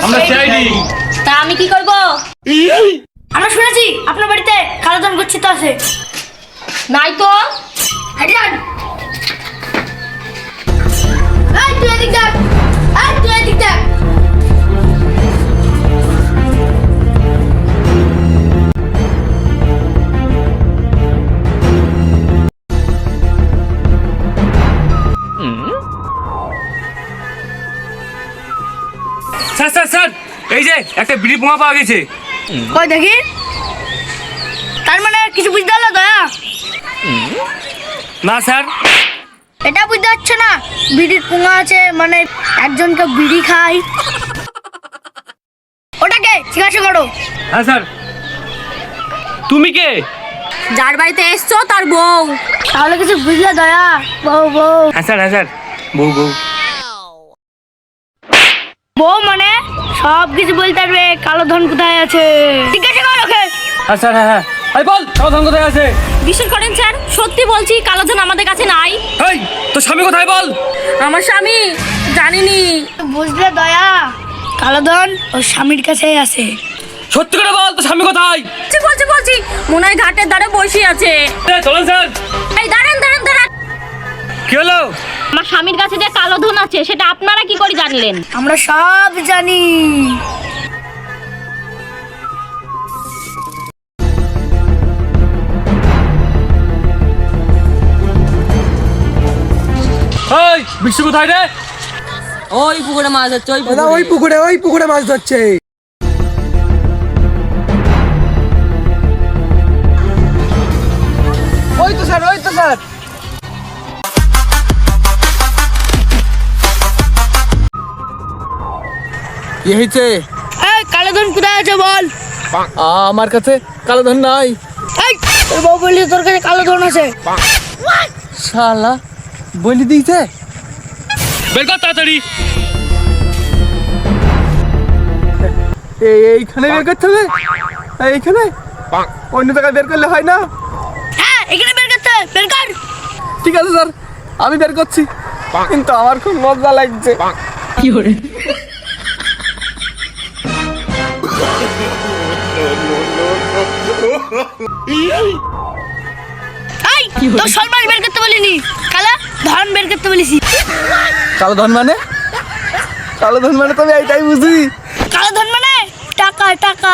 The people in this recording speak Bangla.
আমরা চাইনি। তা আমি কি করব? আমরা শুনেছি আপনার বাড়িতে কালোধন গচ্ছিত আছে। নাই তো। হাজার এই তুই এদিক দেখ, এই তুই এদিক দেখ। স্যার স্যার স্যার, এই যে একটা বিড়ি পোঙা পাওয়া গেছে। কই দেখি। তার মানে কিছু বুঝতে পারলো দয়া? না স্যার। এটা বুঝতে পারছো না? বিড়ির পোঙা আছে মানে একজনকে বিড়ি খায়। ওটাকে জিজ্ঞাসা করো। হ্যাঁ স্যার। তুমি কে? যার বাড়িতে এসছো তার বউ। তাহলে কিছু বুঝলে দয়া? বউ বউ হ্যাঁ স্যার, হ্যাঁ স্যার। বউ বউ। বউ মানে সব কিছু বলতে পারবে। কালোধন কোথায় আছে জিজ্ঞাসা করো ওকে। হ্যাঁ স্যার, হ্যাঁ হ্যাঁ। এই বল, কালোধন কোথায় আছে? বিশ্বাস করেন স্যার, সত্যি বলছি কালোধন আমাদের কাছে নাই। এই তোর স্বামী কোথায় বল? আমার স্বামী জানিনি। বুঝলে দয়া? কালোধন ওর স্বামীর কাছেই আছে। সত্যি করে বল, তোর স্বামী কোথায়? বলছি মনে হয় ঘাটের ধারে বসে আছে। চলেন স্যার। এই দাঁড়ান। কি হলো? আমার স্বামীর কাছে যে কালোধন আছে সেটা আপনারা কি করে জানলেন? আমরা সব জানি। এই বিশু কোথায় রে? ওই পুকুরে মাছ হচ্ছে। ওই পুকুরে মাছ ধরছে। ওই তো স্যার। কি হয়েছে? এই কালোধন কোথায় আছে বল। আমার কাছে কালোধন নাই। এই তোর বউ বললি তোর কাছে কালোধন আছে। শালা বলি দিয়েছে। বের কর তাড়াতাড়ি। এইখানে বের করতে হবে। এইখানে অন্য জায়গায় বের করলে হয় না? হ্যাঁ এখানে বের করতে হবে, বের কর। ঠিক আছে স্যার, আমি বের করছি, কিন্তু আমার খুব মজা লাগছে। এই তোর সলমাল বের করতে বলিনি, কালা ধন বের করতে বলেছি। কালোধন মানে তো আমি এইটাই বুঝি। কালোধন মানে টাকা টাকা।